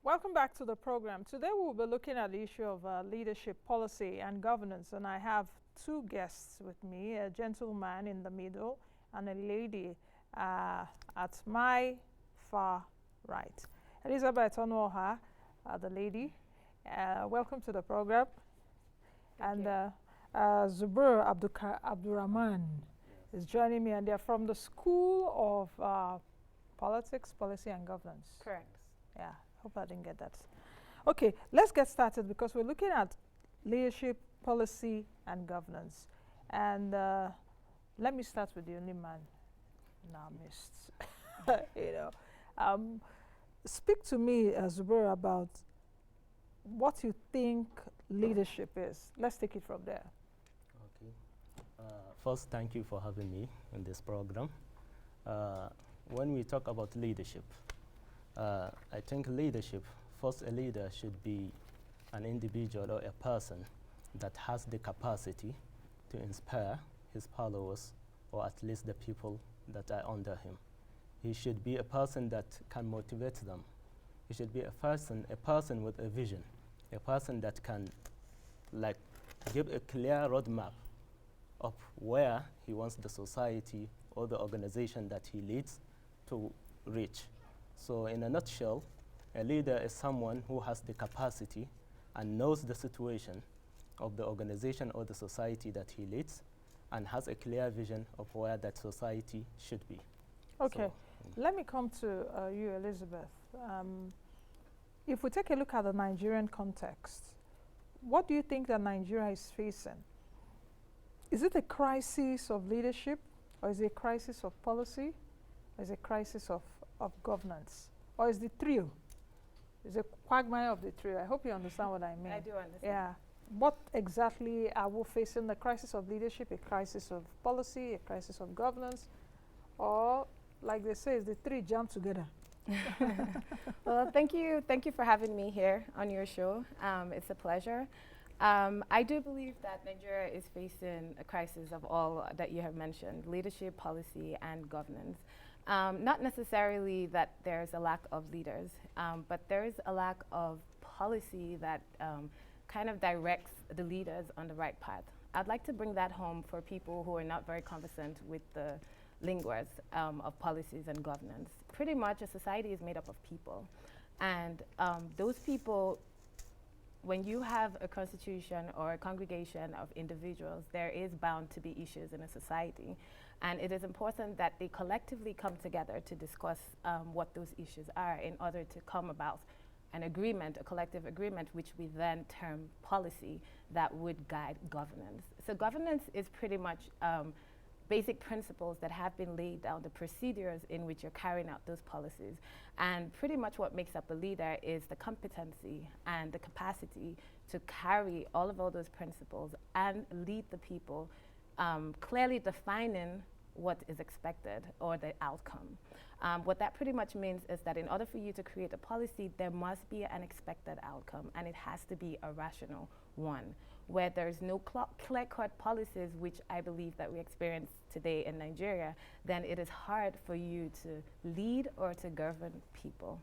Welcome back to the program. Today we'll be looking at the issue of leadership, policy, and governance. And I have two guests with me, a gentleman in the middle and a lady at my far right. Elizabeth Onuoha, the lady. Welcome to the program. Thank And Zubair Abdulrahman is joining me, and they're from the School of Politics, Policy, and Governance. Correct. Yeah, hope I didn't get that. Okay, let's get started because we're looking at leadership, policy, and governance. And let me start with the only man in our midst. Speak to me, Zubair, about what you think leadership is. Let's take it from there. Okay. First, thank you for having me in this program. When we talk about leadership, I think leadership, first a leader should be an individual or a person that has the capacity to inspire his followers, or at least the people that are under him. He should be a person that can motivate them. He should be a person with a vision, a person that can give a clear roadmap of where he wants the society or the organization that he leads to reach. So in a nutshell, a leader is someone who has the capacity and knows the situation of the organization or the society that he leads and has a clear vision of where that society should be. Okay, let me come to you, Elizabeth. If we take a look at the Nigerian context, what do you think that Nigeria is facing? Is it a crisis of leadership, or is it a crisis of policy, or is it a crisis of governance, or is the trio? Is a quagmire of the trio? I hope you understand what I mean. I do understand. Yeah. What exactly are we facing? The crisis of leadership, a crisis of policy, a crisis of governance, or like they say, is the three jam together? Well, thank you for having me here on your show. It's a pleasure. I do believe that Nigeria is facing a crisis of all that you have mentioned: leadership, policy, and governance. Not necessarily that there's a lack of leaders, but there is a lack of policy that kind of directs the leaders on the right path. I'd like to bring that home for people who are not very conversant with the linguas of policies and governance. Pretty much a society is made up of people. And those people, when you have a constitution or a congregation of individuals, there is bound to be issues in a society. And it is important that they collectively come together to discuss what those issues are in order to come about an agreement, a collective agreement, which we then term policy that would guide governance. So governance is pretty much basic principles that have been laid down, the procedures in which you're carrying out those policies. And pretty much what makes up a leader is the competency and the capacity to carry all those principles and lead the people, clearly defining what is expected or the outcome. What that pretty much means is that in order for you to create a policy, there must be an expected outcome, and it has to be a rational one. Where there's no clear-cut policies, which I believe that we experience today in Nigeria, then it is hard for you to lead or to govern people.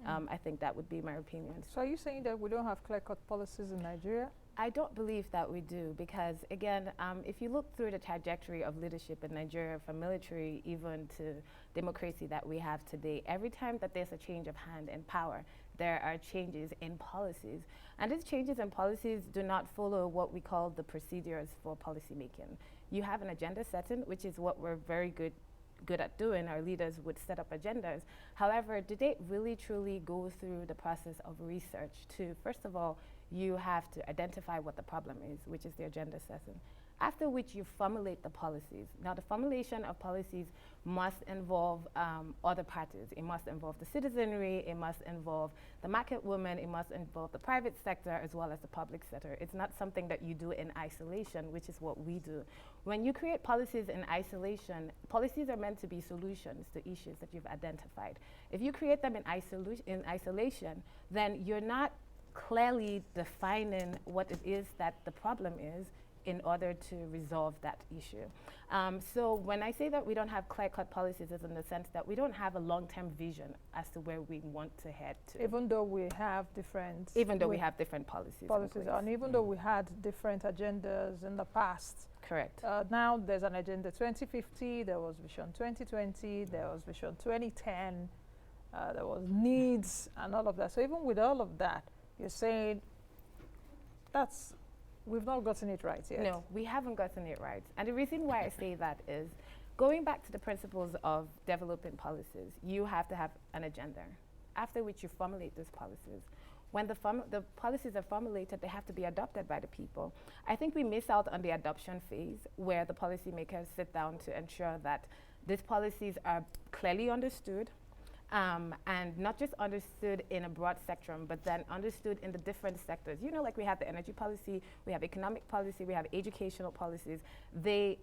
I think that would be my opinion. So are you saying that we don't have clear-cut policies in Nigeria? I don't believe that we do, because again, if you look through the trajectory of leadership in Nigeria, from military even to democracy that we have today, every time that there's a change of hand in power, there are changes in policies. And these changes in policies do not follow what we call the procedures for policymaking. You have an agenda setting, which is what we're very good at doing. Our leaders would set up agendas. However, did they really truly go through the process of research to, first of all, you have to identify what the problem is, which is the agenda setting. After which you formulate the policies. Now the formulation of policies must involve other parties. It must involve the citizenry, it must involve the market woman, it must involve the private sector as well as the public sector. It's not something that you do in isolation, which is what we do. When you create policies in isolation, policies are meant to be solutions to issues that you've identified. If you create them in isolation, then you're not clearly defining what it is that the problem is. in order to resolve that issue. So when I say that we don't have clear-cut policies, it's in the sense that we don't have a long-term vision as to where we want to head to. Even though we have different... Even though we have different policies in place. And even though we had different agendas in the past. Correct. Now there's an agenda 2050, there was Vision 2020, there was Vision 2010, there was needs and all of that. So even with all of that, you're saying we've not gotten it right yet. No, we haven't gotten it right. And the reason why I say that is, going back to the principles of developing policies, you have to have an agenda, after which you formulate those policies. When the policies are formulated, they have to be adopted by the people. I think we miss out on the adoption phase, where the policymakers sit down to ensure that these policies are clearly understood, and not just understood in a broad spectrum, but then understood in the different sectors. You know, like we have the energy policy, we have economic policy, we have educational policies. How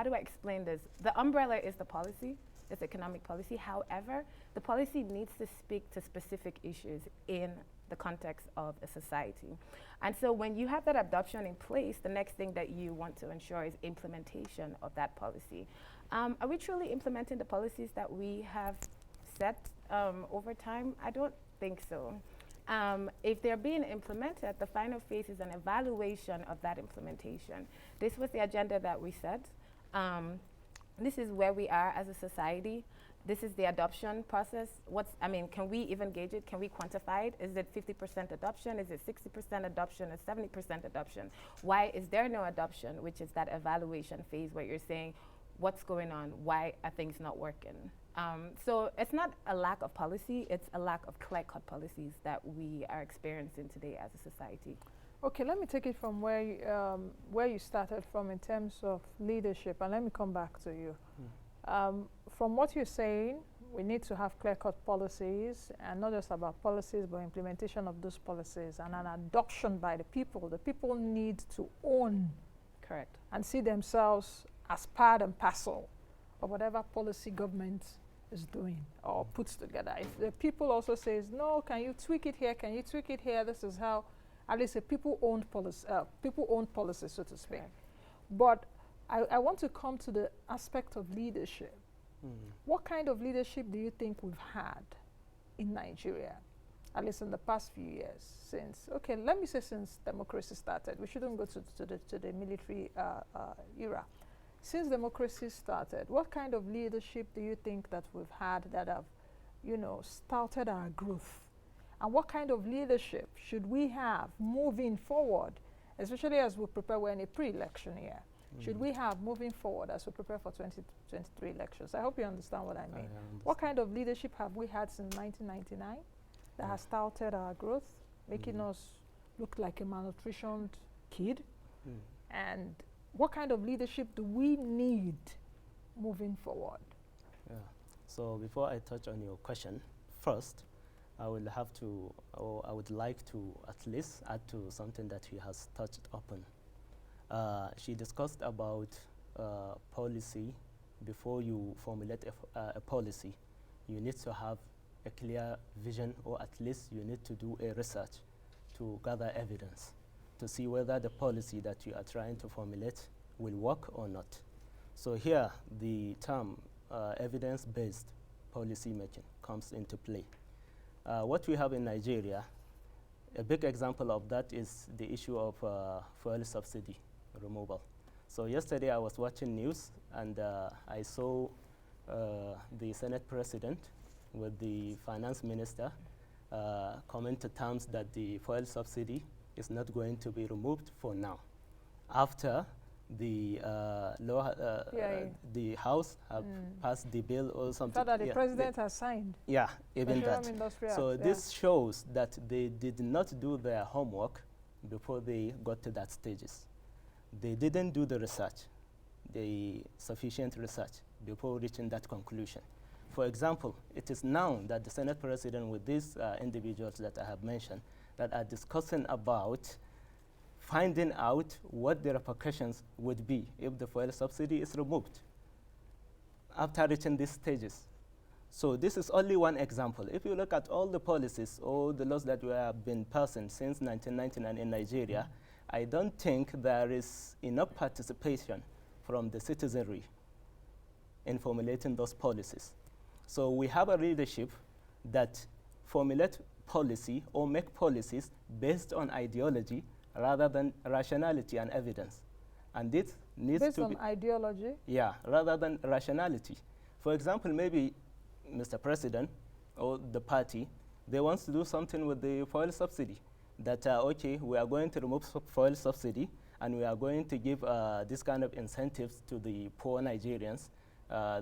do I explain this? The umbrella is the policy, it's economic policy. However, the policy needs to speak to specific issues in the context of a society. And so when you have that adoption in place, the next thing that you want to ensure is implementation of that policy. Are we truly implementing the policies that we have set over time? I don't think so. If they're being implemented, the final phase is an evaluation of that implementation. This was the agenda that we set. This is where we are as a society. This is the adoption process. Can we even gauge it? Can we quantify it? Is it 50% adoption? Is it 60% adoption or 70% adoption? Why is there no adoption, which is that evaluation phase where you're saying, what's going on? Why are things not working? So it's not a lack of policy, it's a lack of clear-cut policies that we are experiencing today as a society. Okay, let me take it from where you started from in terms of leadership, and let me come back to you. From what you're saying, we need to have clear-cut policies, and not just about policies, but implementation of those policies and an adoption by the people. The people need to own, correct, and see themselves as part and parcel of whatever policy government is doing or puts together. If the people also says, no, can you tweak it here, can you tweak it here, this is how, at least a people-owned policy, so to speak. Correct. But I want to come to the aspect of leadership. What kind of leadership do you think we've had in Nigeria, at least in the past few years, since democracy started? We shouldn't go to the military era. Since democracy started, what kind of leadership do you think that we've had that have, started our growth? And what kind of leadership should we have moving forward, especially as we prepare, we're in a pre-election year? Should we have moving forward as we prepare for 2023 elections? I hope you understand what I mean. What kind of leadership have we had since 1999 that has started our growth, making us look like a malnutritioned kid? And what kind of leadership do we need moving forward? Yeah. So before I touch on your question, first, I would like to at least add to something that he has touched upon. She discussed about policy. Before you formulate a policy, you need to have a clear vision, or at least you need to do a research to gather evidence to see whether the policy that you are trying to formulate will work or not. So here, the term evidence-based policy making comes into play. What we have in Nigeria, a big example of that is the issue of fuel subsidy removal. So yesterday I was watching news, and I saw the Senate President with the Finance Minister comment to terms that the fuel subsidy is not going to be removed for now, after the the House have passed the bill or something. So that the President has signed. Yeah, even that. So this shows that they did not do their homework before they got to that stages. They didn't do the research, the sufficient research, before reaching that conclusion. For example, it is now that the Senate President with these individuals that I have mentioned that are discussing about finding out what the repercussions would be if the fuel subsidy is removed after reaching these stages. So this is only one example. If you look at all the policies or the laws that we have been passing since 1999 in Nigeria, I don't think there is enough participation from the citizenry in formulating those policies. So we have a leadership that formulate policy or make policies based on ideology rather than rationality and evidence. And this needs Based to on be ideology? yeah, rather than rationality. For example, maybe Mr. President or the party, they want to do something with the fuel subsidy. That, okay, we are going to remove fuel subsidy and we are going to give this kind of incentives to the poor Nigerians.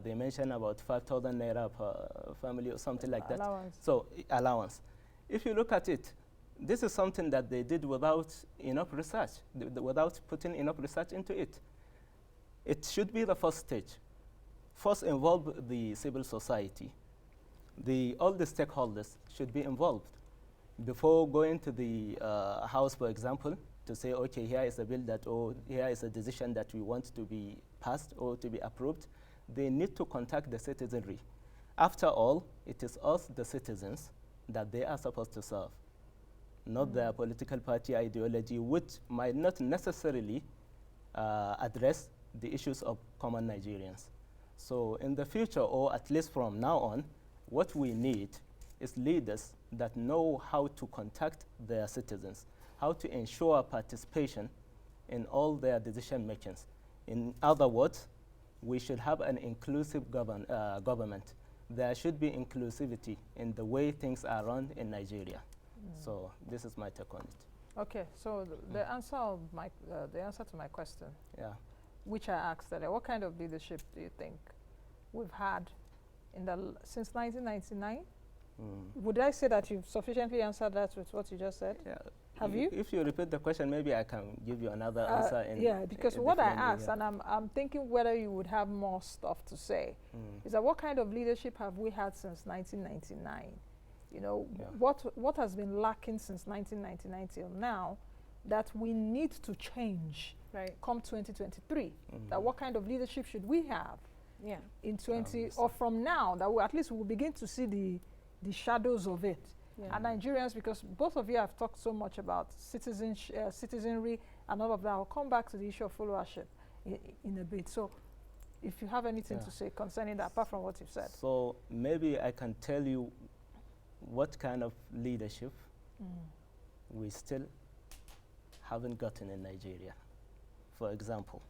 They mentioned about 5,000 naira per family or something like that. Allowance. So, allowance. If you look at it, this is something that they did without enough research, without putting enough research into it. It should be the first stage. First, involve the civil society. All the stakeholders should be involved before going to the House, for example, to say, okay, here is a bill that, or here is a decision that we want to be passed or to be approved. They need to contact the citizenry. After all, it is us, the citizens, that they are supposed to serve, not their political party ideology, which might not necessarily address the issues of common Nigerians. So in the future, or at least from now on, what we need is leaders that know how to contact their citizens, how to ensure participation in all their decision makings. In other words, we should have an inclusive government. There should be inclusivity in the way things are run in Nigeria. So this is my take on it. Okay, so the answer of the answer to my question, Yeah. which I asked earlier, what kind of leadership do you think we've had in since 1999? Would I say that you've sufficiently answered that with what you just said? Yeah. Have you? If you repeat the question, maybe I can give you another answer. Yeah, because what I asked, and I'm thinking whether you would have more stuff to say, is that what kind of leadership have we had since 1999? You know, what has been lacking since 1999 till now that we need to change come 2023? That what kind of leadership should we have in 20 or from now, that we at least we'll begin to see the shadows of it. And Nigerians, because both of you have talked so much about citizenry and all of that, I'll come back to the issue of followership in a bit. So if you have anything to say concerning that, apart from what you've said. So maybe I can tell you what kind of leadership we still haven't gotten in Nigeria. For example,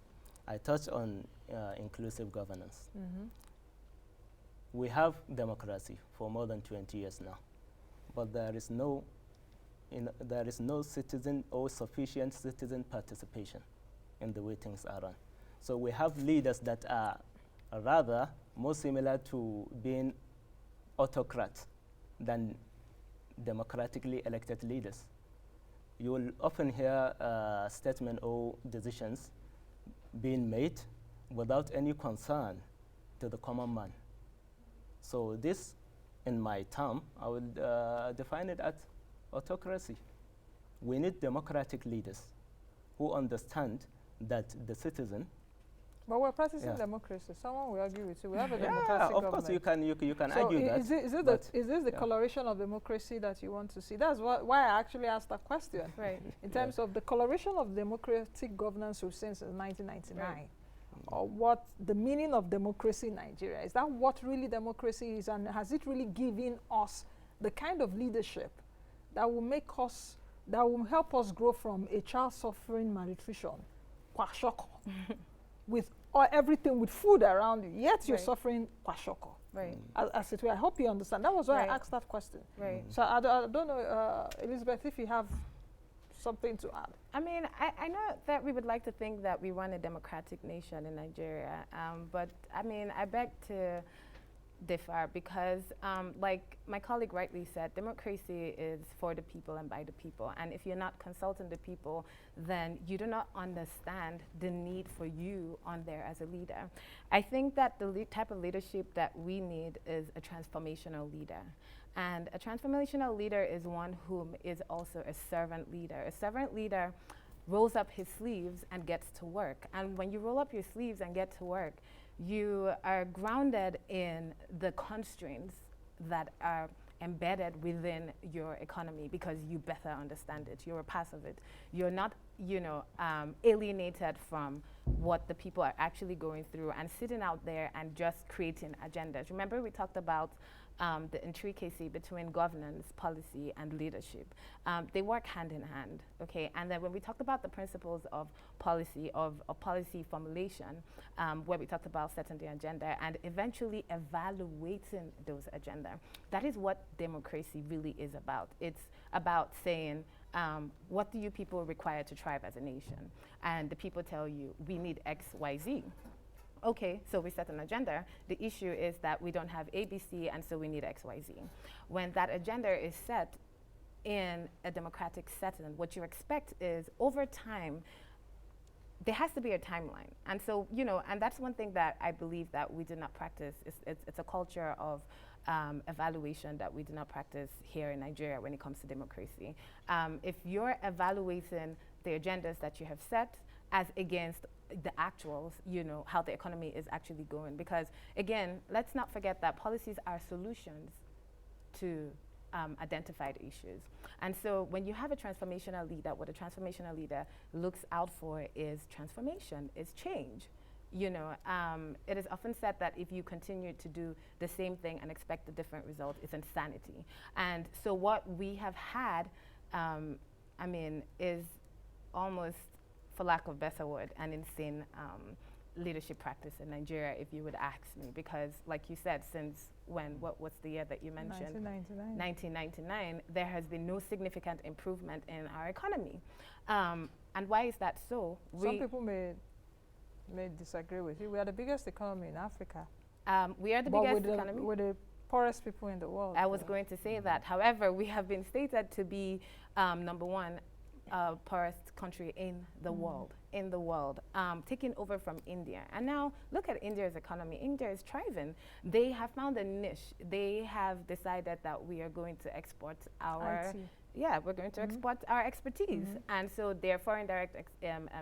I touched on inclusive governance. We have democracy for more than 20 years now, but there is no citizen or sufficient citizen participation in the way things are run. So we have leaders that are rather more similar to being autocrats than democratically elected leaders. You will often hear statements or decisions being made without any concern to the common man. So this, in my term, I will define it as autocracy. We need democratic leaders who understand that the citizen. But we're practicing democracy. Someone will argue with you. We have a democratic of government. course you can so argue that. Is this the coloration of democracy that you want to see? That's why I actually asked that question. In terms of the coloration of democratic governance we've seen since 1999. Or what the meaning of democracy in Nigeria. Is that what really democracy is, and has it really given us the kind of leadership that will make us, that will help us grow from a child suffering malnutrition, kwashoko, with everything with food around you, yet you're suffering kwashoko. As it were, I hope you understand. That was why I asked that question. So I don't know, Elizabeth, if you have something to add. I mean, I know that we would like to think that we run a democratic nation in Nigeria, but I mean, I beg to differ because, like my colleague rightly said, democracy is for the people and by the people. And if you're not consulting the people, then you do not understand the need for you on there as a leader. I think that the type of leadership that we need is a transformational leader. And a transformational leader is one whom is also a servant leader. A servant leader rolls up his sleeves and gets to work. And when you roll up your sleeves and get to work, you are grounded in the constraints that are embedded within your economy because you better understand it. You're a part of it. You're not alienated from what the people are actually going through and sitting out there and just creating agendas. Remember, we talked about the intricacy between governance, policy, and leadership. They work hand in hand, okay? And then when we talked about the principles of policy, of policy formulation, where we talked about setting the agenda and eventually evaluating those agenda, that is what democracy really is about. It's about saying, what do you people require to thrive as a nation? And the people tell you, we need X, Y, Z. Okay, so we set an agenda. The issue is that we don't have ABC, and so we need X, Y, Z. When that agenda is set in a democratic setting, what you expect is over time, there has to be a timeline. And so, and that's one thing that I believe that we did not practice. It's a culture of evaluation that we do not practice here in Nigeria when it comes to democracy. If you're evaluating the agendas that you have set as against the actuals, how the economy is actually going. Because again, let's not forget that policies are solutions to identified issues. And so when you have a transformational leader, what a transformational leader looks out for is transformation, is change. It is often said that if you continue to do the same thing and expect a different result, it's insanity. And so what we have had, is almost, for lack of a better word, an insane leadership practice in Nigeria, if you would ask me. Because, like you said, since when? What's the year that you mentioned? 1999. 1999, there has been no significant improvement in our economy. And why is that so? Some people may disagree with you. We are the biggest economy in Africa. We are the but biggest with economy. We're the poorest people in the world. I was going to say that. However, we have been stated to be number one poorest country in the world, taking over from India. And now look at India's economy. India is thriving. They have found a niche. They have decided that we are going to export our IT. Yeah, we're going to export our expertise. And so their foreign direct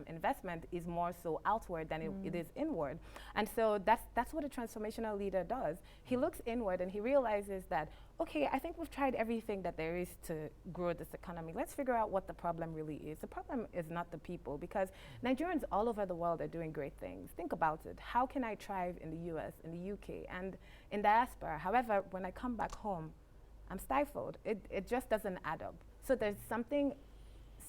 investment is more so outward than it is inward. And so that's what a transformational leader does. He looks inward and he realizes that, okay, I think we've tried everything that there is to grow this economy. Let's figure out what the problem really is. The problem is not the people, because Nigerians all over the world are doing great things. Think about it. How can I thrive in the US, in the UK, and in diaspora? However, when I come back home, I'm stifled. It just doesn't add up. So there's something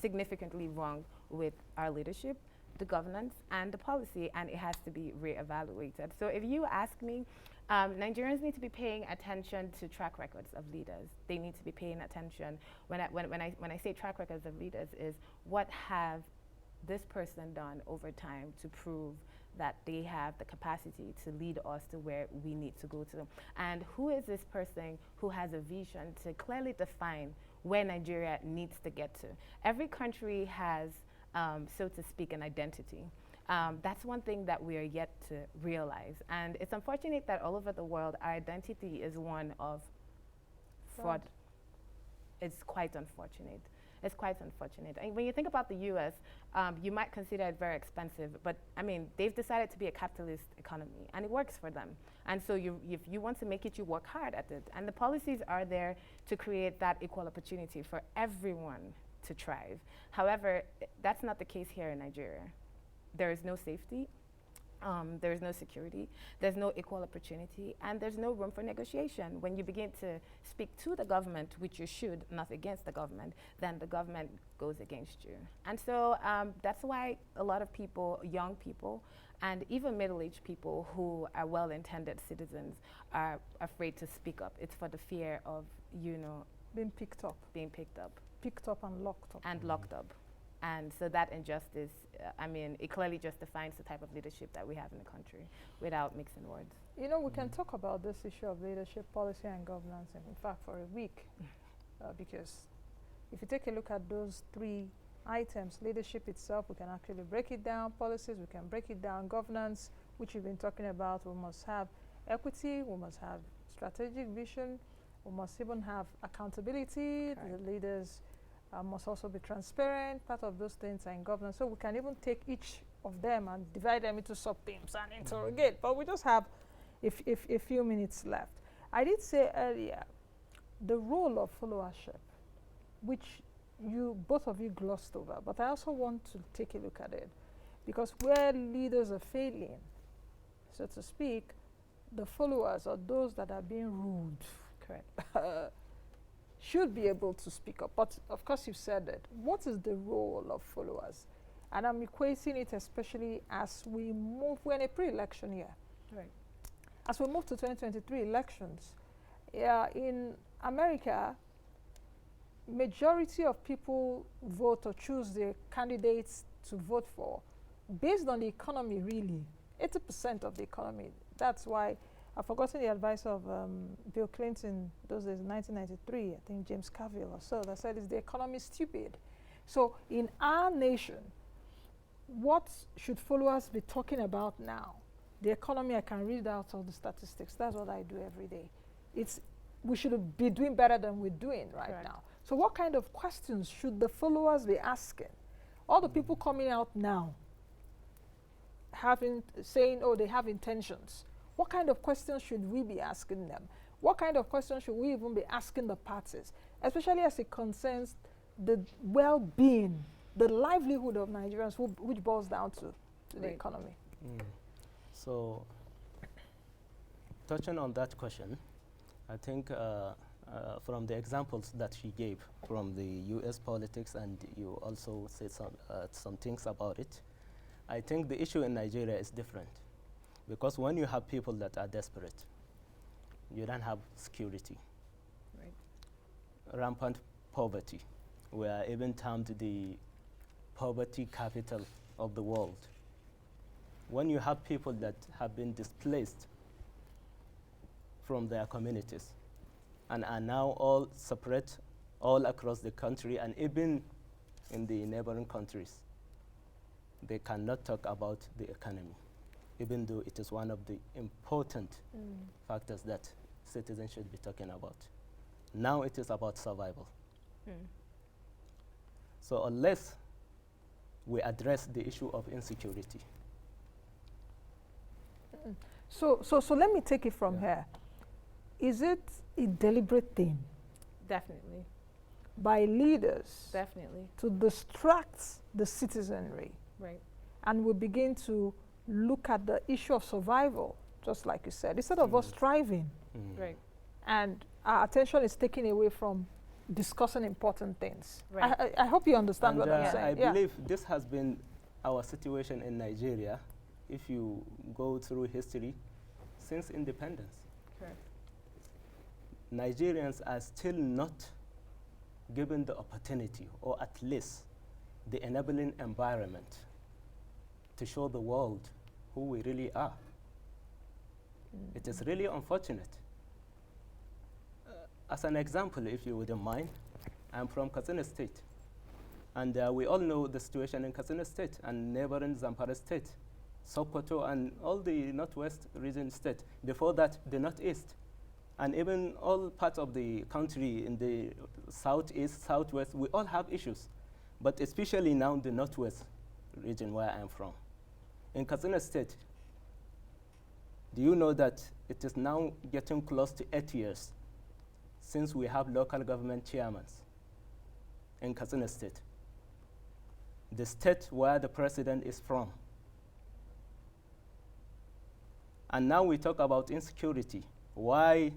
significantly wrong with our leadership, the governance, and the policy, and it has to be reevaluated. So if you ask me, Nigerians need to be paying attention to track records of leaders. They need to be paying attention. When I say track records of leaders, is what have this person done over time to prove that they have the capacity to lead us to where we need to go to. And who is this person who has a vision to clearly define where Nigeria needs to get to? Every country has, so to speak, an identity. That's one thing that we are yet to realize. And it's unfortunate that all over the world, our identity is one of fraud. It's quite unfortunate. It's quite unfortunate. And when you think about the US, you might consider it very expensive, but I mean, they've decided to be a capitalist economy, and it works for them. And so if you want to make it, you work hard at it. And the policies are there to create that equal opportunity for everyone to thrive. However, that's not the case here in Nigeria. There is no safety. There is no security, there's no equal opportunity, and there's no room for negotiation. When you begin to speak to the government, which you should, not against the government, then the government goes against you. And so that's why a lot of people, young people, and even middle-aged people who are well-intended citizens are afraid to speak up. It's for the fear of, being picked up. Being picked up. Picked up and locked up. And locked up. And so that injustice, it clearly just defines the type of leadership that we have in the country without mixing words. We can talk about this issue of leadership, policy, and governance, in fact, for a week. Because if you take a look at those three items, leadership itself, we can actually break it down. Policies, we can break it down. Governance, which we've been talking about, we must have equity, we must have strategic vision, we must even have accountability. Correct. The leaders must also be transparent. Part of those things are in governance. So we can even take each of them and divide them into sub-themes and interrogate. But we just have a few minutes left. I did say earlier the role of followership, which both of you glossed over, but I also want to take a look at it, because where leaders are failing, so to speak, the followers or those that are being ruled, correct, should be able to speak up. But of course, you've said it. What is the role of followers? And I'm equating it especially as we move. We're in a pre-election year. Right. As we move to 2023 elections, in America, majority of people vote or choose the candidates to vote for based on the economy, really. 80% of the economy. That's why I've forgotten the advice of Bill Clinton those days in 1993, I think James Carville or so, that said, is the economy stupid? So in our nation, what should followers be talking about now? The economy, I can read out all the statistics. That's what I do every day. We should be doing better than we're doing right now. So what kind of questions should the followers be asking? All the people coming out now, saying, oh, they have intentions. What kind of questions should we be asking them? What kind of questions should we even be asking the parties, especially as it concerns the well-being, the livelihood of Nigerians, which boils down to the economy? So, touching on that question, I think from the examples that she gave from the U.S. politics, and you also said some things about it, I think the issue in Nigeria is different. Because when you have people that are desperate, you don't have security. Right. Rampant poverty. We are even termed the poverty capital of the world. When you have people that have been displaced from their communities and are now all separate all across the country and even in the neighboring countries, they cannot talk about the economy, even though it is one of the important factors that citizens should be talking about. Now it is about survival. So unless we address the issue of insecurity. So let me take it from here. Is it a deliberate thing? Definitely. By leaders? Definitely. To distract the citizenry? Right. And we begin to look at the issue of survival, just like you said, instead of us striving. Right. And our attention is taken away from discussing important things. Right. I hope you understand what I'm saying. I believe this has been our situation in Nigeria, if you go through history, since independence. Correct. Nigerians are still not given the opportunity, or at least the enabling environment, to show the world who we really are. It is really unfortunate. As an example, if you wouldn't mind, I'm from Katsina State. And we all know the situation in Katsina State and neighboring Zamfara State, Sokoto, and all the Northwest region state. Before that, the Northeast. And even all parts of the country in the Southeast, Southwest, we all have issues. But especially now the Northwest region where I'm from. In Katsina State, do you know that it is now getting close to 8 years since we have local government chairmen in Katsina State, the state where the president is from? And now we talk about insecurity. Why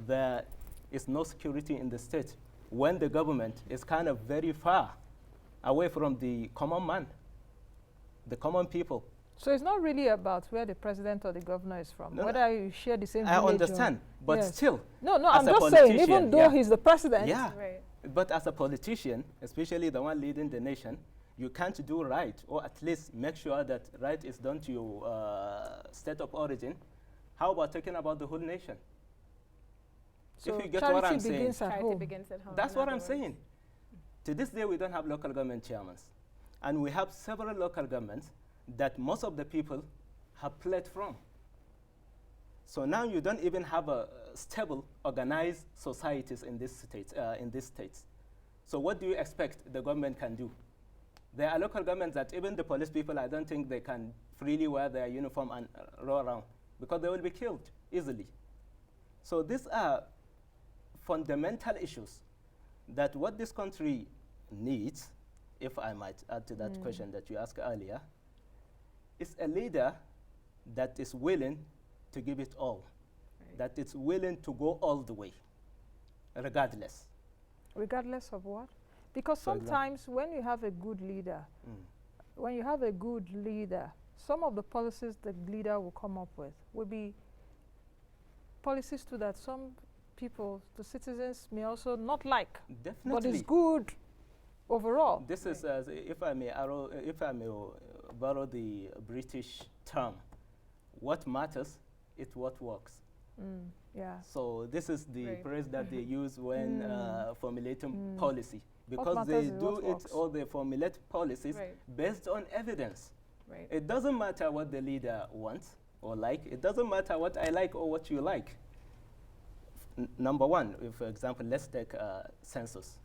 there is no security in the state when the government is kind of very far away from the common man, the common people? So it's not really about where the president or the governor is from, whether you share the same I village. understand, but still. No, I'm just saying, even though he's the president. Yeah, right. But as a politician, especially the one leading the nation, you can't do right, or at least make sure that right is done to your state of origin. How about talking about the whole nation? So if you get what I'm saying. Charity begins at home. That's what I'm saying. To this day, we don't have local government chairmen. And we have several local governments that most of the people have fled from. So now you don't even have a stable, organized societies in this states. So what do you expect the government can do? There are local governments that even the police people, I don't think they can freely wear their uniform and roll around, because they will be killed easily. So these are fundamental issues that what this country needs, if I might add to that question that you asked earlier, is a leader that is willing to give it all, that is willing to go all the way, regardless. Regardless of what? Because For example. sometimes when you have a good leader, some of the policies the leader will come up with will be policies too that some people, the citizens, may also not like. Definitely. But it's good overall. This is, if I may borrow the British term, what matters is what works. Yeah. So this is the Right. phrase that they use when formulating policy, What because they matters is do what it works. or they formulate policies Right. based on evidence. Right. It doesn't matter what the leader wants or like. It doesn't matter what I like or what you like. Number one, if, for example, let's take census.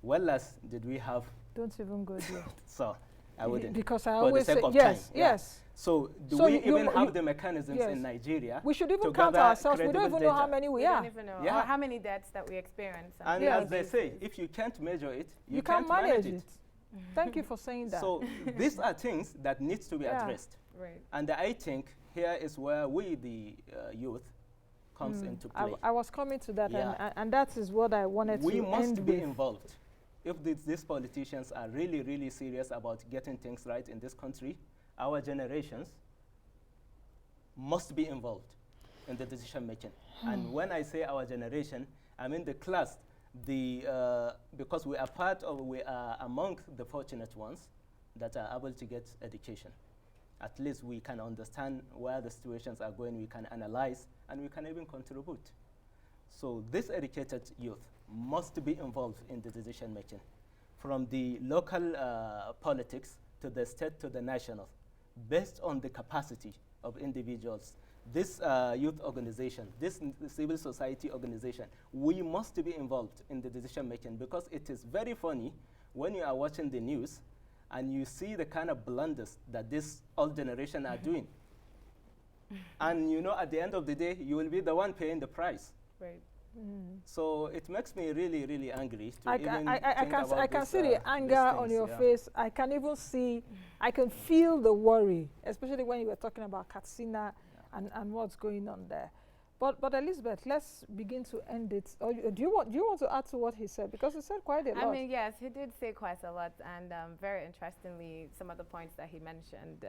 When last did we have? Don't even go there. So I wouldn't. Because I For the always sake say, of yes, time, yeah. yes. So do So we you even have you- the mechanisms yes. in Nigeria? We should even to count gather ourselves. We don't credible even know how data? many we We are. don't even know Yeah. or how many deaths that we experience. And Yeah. as they say, if you can't measure it, You can't can't manage it. it. Thank you for saying that. So these are things that needs to be Yeah. addressed. Right. And I think here is where we, the youth, comes into play. I was coming to that, Yeah. and that is what I wanted We to must end be with. involved. If these politicians are really, really serious about getting things right in this country, our generations must be involved in the decision making. And when I say our generation, I mean the class, because we are among the fortunate ones that are able to get education. At least we can understand where the situations are going, we can analyze, and we can even contribute. So this educated youth must be involved in the decision making, from the local politics to the state to the national, based on the capacity of individuals. This youth organization, this civil society organization, we must be involved in the decision making, because it is very funny when you are watching the news and you see the kind of blunders that this old generation are doing. And you know, at the end of the day, you will be the one paying the price. Right. So it makes me really, really angry to I even can think about can this, see the anger these on things, your yeah. face. I can even see, I can feel the worry, especially when you were talking about Katsina and what's going on there. But Elizabeth, let's begin to end it. Or do you want to add to what he said, because he said quite a lot. I mean, yes, he did say quite a lot, and very interestingly, some of the points that he mentioned,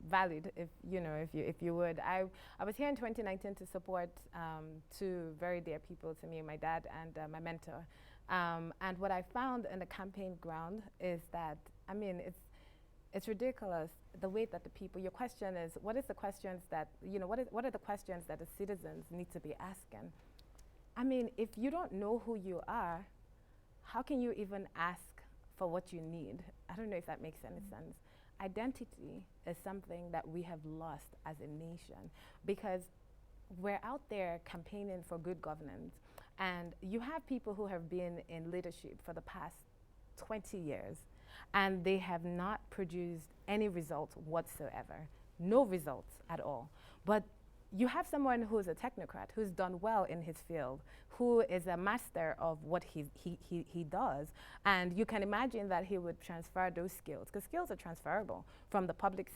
valid. If you would, I was here in 2019 to support two very dear people to me, my dad and my mentor. And what I found in the campaign ground is that, I mean, it's ridiculous the way that the people. Your question is, what are the questions that the citizens need to be asking? I mean, if you don't know who you are, how can you even ask for what you need? I don't know if that makes any sense. Identity is something that we have lost as a nation, because we're out there campaigning for good governance, and you have people who have been in leadership for the past 20 years, and they have not produced any results whatsoever. No results at all. But you have someone who's a technocrat, who's done well in his field, who is a master of what he does. And you can imagine that he would transfer those skills, because skills are transferable from the private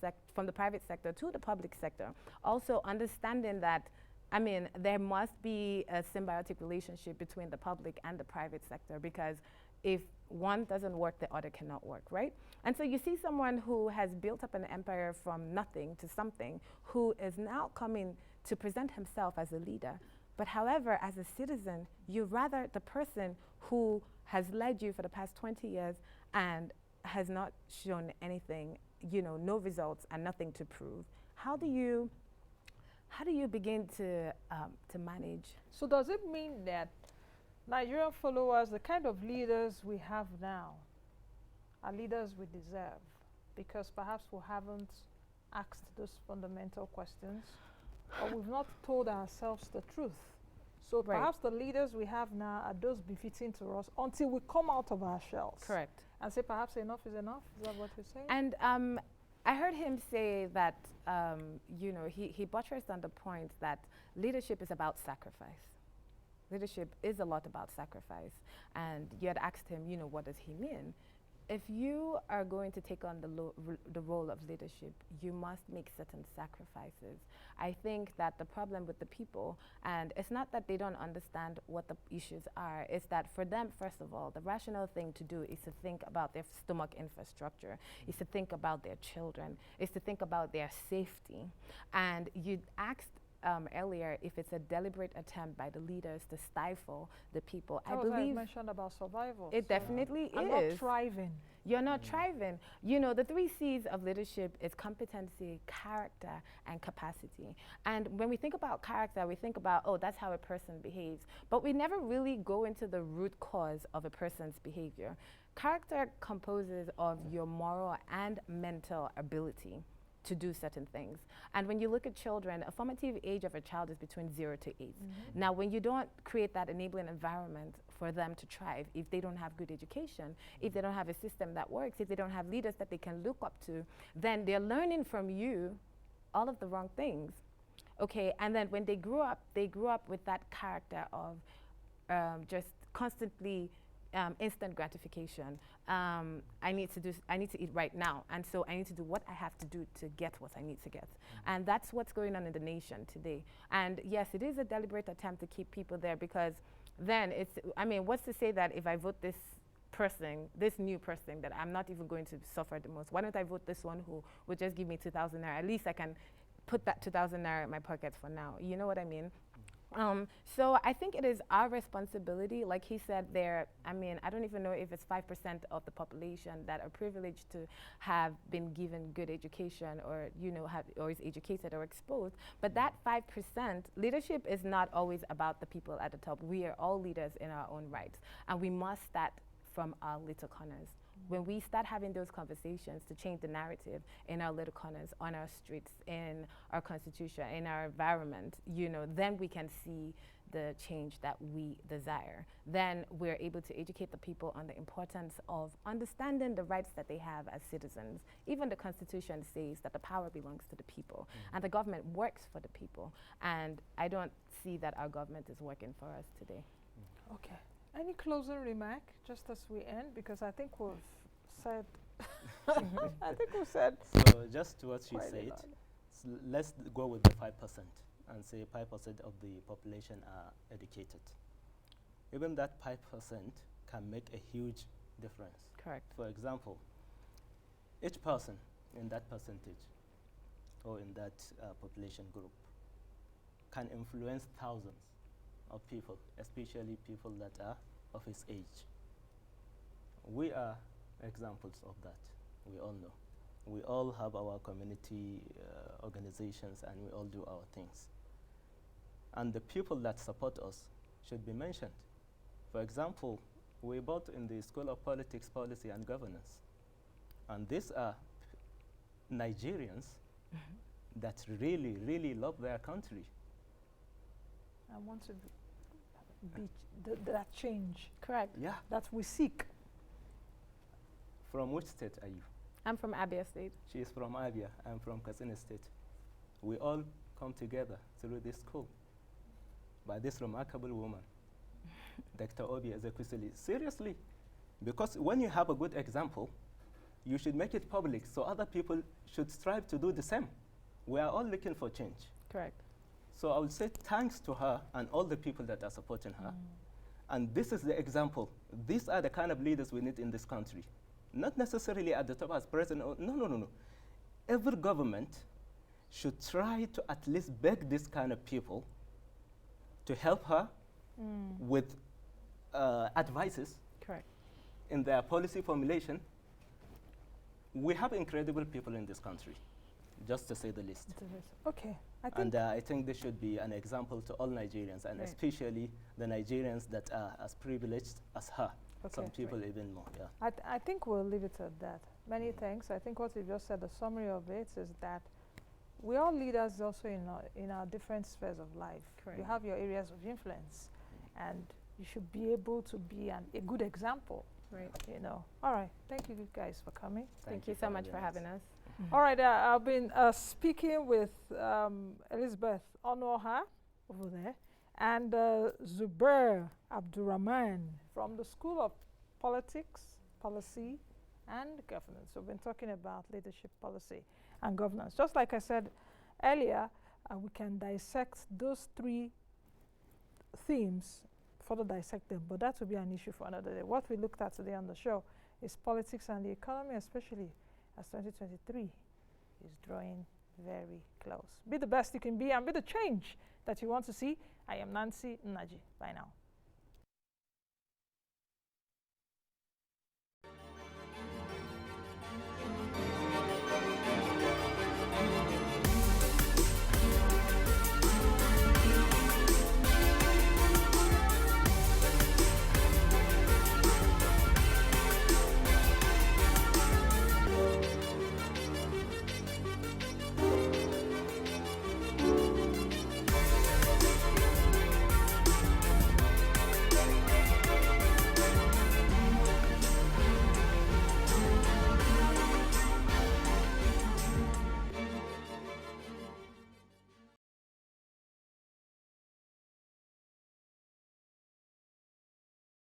sector to the public sector. Also understanding that, I mean, there must be a symbiotic relationship between the public and the private sector, because if one doesn't work, the other cannot work, right? And so you see someone who has built up an empire from nothing to something, who is now coming to present himself as a leader. But however, as a citizen, you rather the person who has led you for the past 20 years and has not shown anything, no results and nothing to prove. How do you begin to manage? So does it mean that Nigerian followers, the kind of leaders we have now, are leaders we deserve, because perhaps we haven't asked those fundamental questions, or we've not told ourselves the truth? So Right. perhaps the leaders we have now are those befitting to us until we come out of our shells. Correct. And say perhaps enough is enough. Is that what you're saying? And I heard him say that, he buttressed on the point that leadership is about sacrifice. leadership is a lot about sacrifice. And you had asked him, what does he mean? If you are going to take on the role of leadership, you must make certain sacrifices. I think that the problem with the people, and it's not that they don't understand what the issues are, it's that for them, first of all, the rational thing to do is to think about their stomach infrastructure, is to think about their children, is to think about their safety. And you asked earlier if it's a deliberate attempt by the leaders to stifle the people. I believe you mentioned about survival. it definitely is. I'm not thriving. You're not thriving. The 3 C's of leadership is competency, character, and capacity. And when we think about character, we think about, oh, that's how a person behaves. But we never really go into the root cause of a person's behavior. Character composes of your moral and mental ability to do certain things. And when you look at children, a formative age of a child is between 0 to 8. Now, when you don't create that enabling environment for them to thrive, if they don't have good education, if they don't have a system that works, if they don't have leaders that they can look up to, then they're learning from you all of the wrong things. Okay, and then when they grew up with that character of just constantly instant gratification. I need to eat right now, and so I need to do what I have to do to get what I need to get. And that's what's going on in the nation today. And yes, it is a deliberate attempt to keep people there, because then what's to say that if I vote this new person, that I'm not even going to suffer the most? Why don't I vote this one who would just give me 2,000 naira? At least I can put that 2,000 naira in my pocket for now. You know what I mean? So I think it is our responsibility, like he said there. I don't even know if it's 5% of the population that are privileged to have been given good education, or or is educated or exposed. But that 5%, leadership is not always about the people at the top. We are all leaders in our own rights, and we must start from our little corners. When we start having those conversations to change the narrative in our little corners, on our streets, in our constitution, in our environment, then we can see the change that we desire. Then we're able to educate the people on the importance of understanding the rights that they have as citizens. Even the Constitution says that the power belongs to the people, and the government works for the people. And I don't see that our government is working for us today. Okay. Any closing remark, just as we end, because I think we've said. I think we've said. So just to what you said, let's go with the 5% and say 5% of the population are educated. Even that 5% can make a huge difference. Correct. For example, each person in that percentage or in that population group can influence thousands of people, especially people that are of his age. We are examples of that. We all know. We all have our community organizations, and we all do our things. And the people that support us should be mentioned. For example, we both in the School of Politics, Policy and Governance. And these are Nigerians that really, really love their country. I want to be that change. Correct. Yeah. That we seek. From which state are you? I'm from Abia State. She is from Abia. I'm from Katsina State. We all come together through this school by this remarkable woman, Dr. Obi Ezekwesili. Seriously, because when you have a good example, you should make it public so other people should strive to do the same. We are all looking for change. Correct. So I would say thanks to her and all the people that are supporting her. And this is the example. These are the kind of leaders we need in this country. Not necessarily at the top as president. No. Every government should try to at least beg this kind of people to help her with advices. Correct. In their policy formulation. We have incredible people in this country, just to say the least. Okay. I think this should be an example to all Nigerians, and especially the Nigerians that are as privileged as her. Okay. Some people even more, yeah. I think we'll leave it at that. Many thanks. I think what you just said, the summary of it is that we're all leaders also in our different spheres of life. Correct. You have your areas of influence, and you should be able to be a good example. Right. All right. Thank you guys for coming. Thank you so much for having us. All right. I've been speaking with Elizabeth Onuoha over there, and Zubair Abdulrahman from the School of Politics, Policy, and Governance. So we've been talking about leadership, policy, and governance. Just like I said earlier, we can dissect those three themes, further dissect them, but that will be an issue for another day. What we looked at today on the show is politics and the economy, especially as 2023 is drawing very close. Be the best you can be and be the change that you want to see. I am Nancy Nnaji. Bye now.